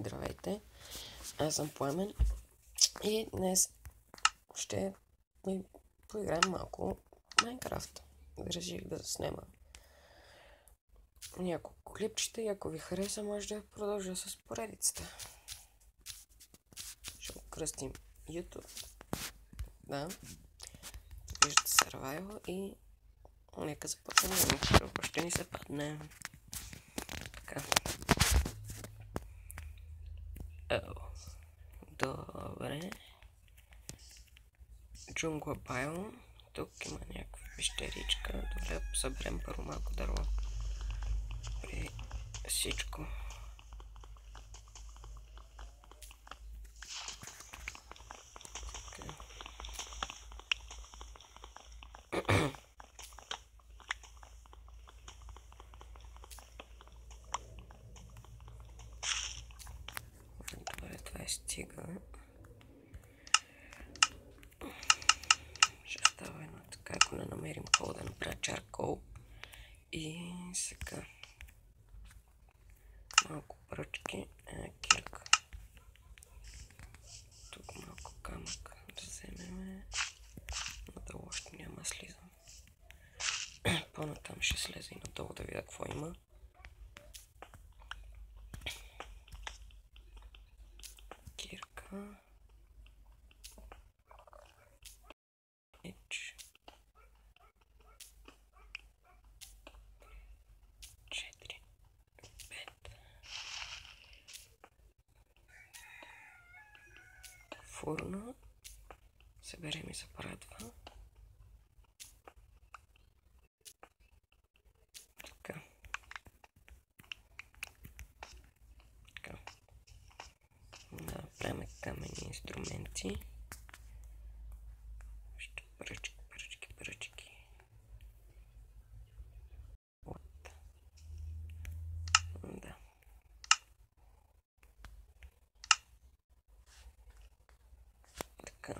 Здравейте, аз съм Пламен и днес ще поиграем малко Майнкрафт. Реших да снема няколко клипчета и ако ви хареса, може да продължа с поредицата. Ще го кръстим YouTube. Да. Виждате Survival и нека започнем. Ще ни се падне. Така. Добре. Джунгла Биом. Тук има някаква пещеричка. Добре, съберем първо малко дърво. При всичко. Добре, това е стига. Ще става едно така, ако не намерим кол, да направя чаркол. И сега малко пръчки, кирка. Тук малко камък да вземем. Надолу още няма слизам. По-натам ще слезе и надолу да видя какво има. Кирка. Меч. 4, 5. Фурна. Съберем и се порадва. Така. Така. Направим каменни инструменти. Ще пръчки. Вот. Да. Така.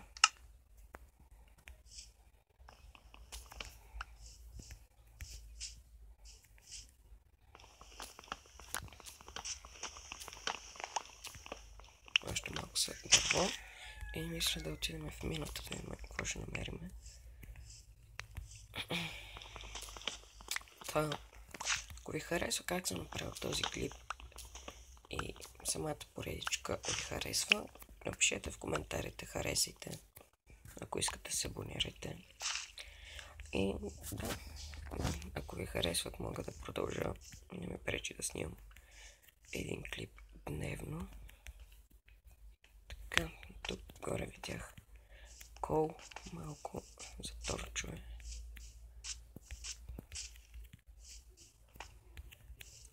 Още малко са дърво и мисля да отидем в мината да видим какво ще намерим. Това, ако ви харесва как съм направил този клип и самата поредичка ви харесва, напишете в коментарите, харесайте, ако искате се абонирайте. И да, ако ви харесват, мога да продължа, не ме пречи да снимам един клип дневно. Така, тук горе видях кол, малко за торчове.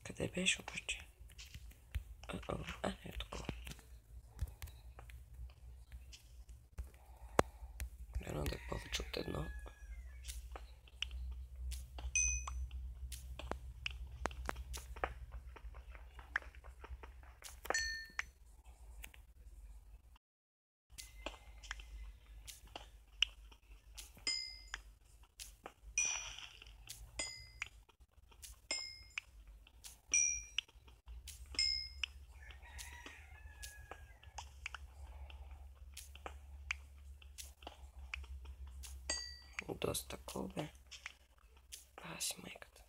Къде беше обаче? Ето кол. Едно да е повече от едно. Доста кол бе. Паси майката.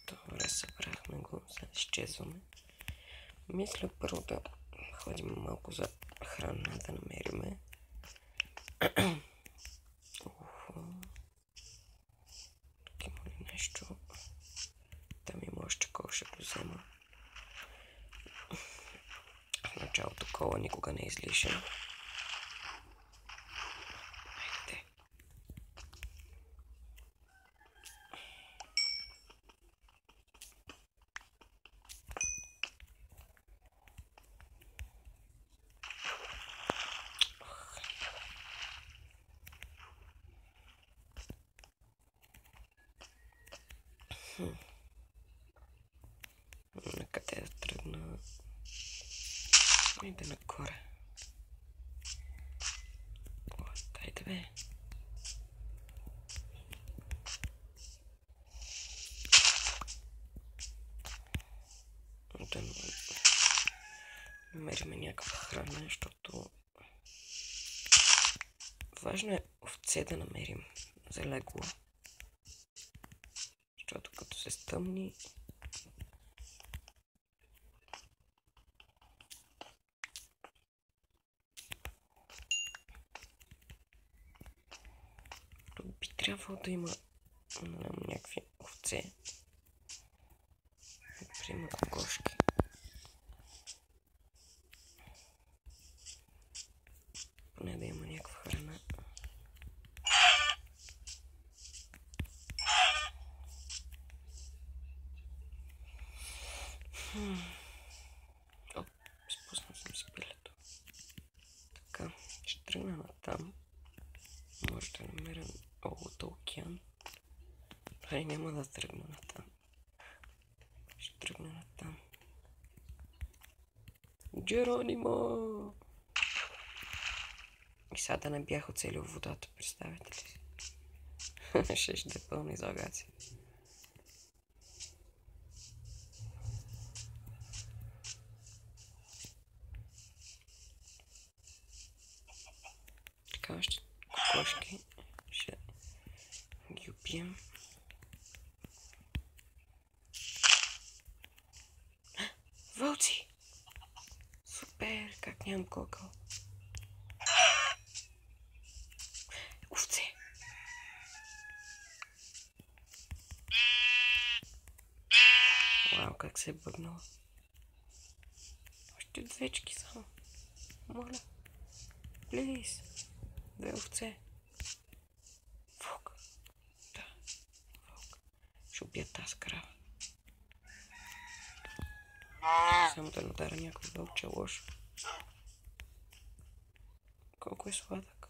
Добре, събрахме го, сега изчезваме. Мисля първо да ходим малко за храна да намериме. Тук има ли нещо? Там има още кол, ще го взема. В началото кола никога не е излишен. Хайде. На къде да тръгна? Иде нагоре. намерим някаква храна, защото важно е овце да намерим за легло. Защото като се стъмни, тук би трябвало да има някакви овце. Например, кокошки. Поне да има някаква храна. Спуснал съм си пилето. Така, ще тръгна натам. Може да намеря от океан. Ай, няма да тръгна натам. Ще тръгна натам. Джеронимо! И сега да не бях оцелил водата, представете ли си? Ще е пълна излагация. Така, още кокошки. Ще ги убием. Вълци! Супер! Как нямам кокъл. Овце! Вау, как се е бъгнала. Още двечки само. Моля. Плиз. Две овце. Вълк. Да. Вълк. Ще убия тази крава. Само да надара някой вълче лошо. Колко е сладък.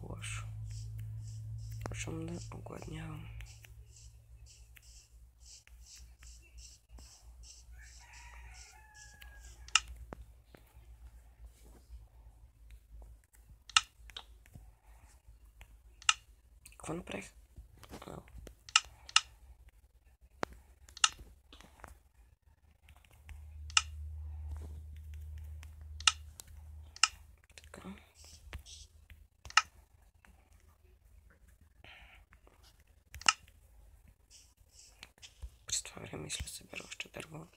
Лошо. Почвам да огладнявам. Какво направих? Така. През това време мисля събера още дърво.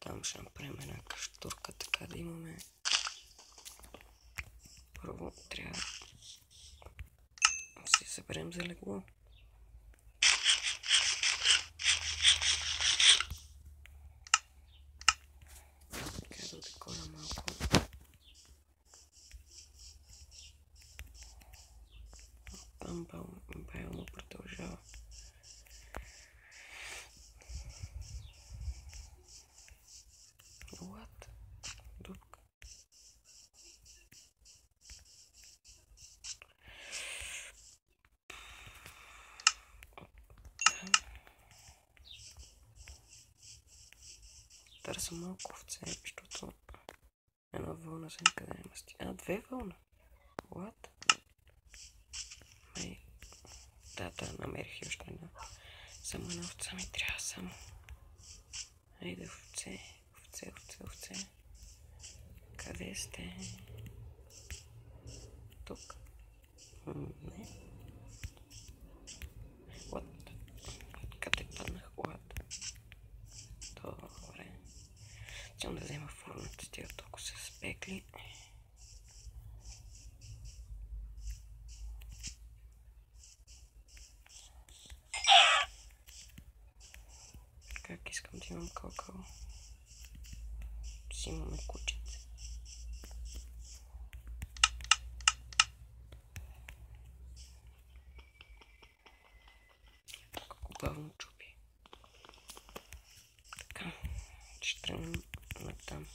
Там ще направим една каштурка, така да имаме. Първо трябва да си съберем за легло. Така да декора малко. Там бавно продължава. What? Дупка. Търся малко овце, защото една вълна за никъде не масти. Две вълна. What? Да, намерих и още една. Само една овца ми трябва само. Айде, овце. Къде сте? Тук? Не. What? Къде паднах? What? Добре. Ще да взема фурната, тя толкова се спекли. Как искам да имам кокъл. Си имаме кучица. Колко бавно чупи. Така, ще тръгнем натам.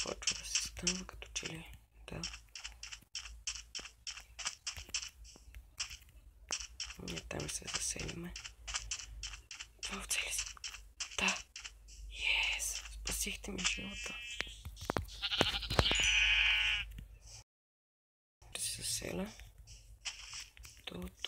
Почва да се стъмва като че ли. Да. Не, там се Това оцели се. Да. Yes. Спасихте ми живота. Да се заселя. Тук.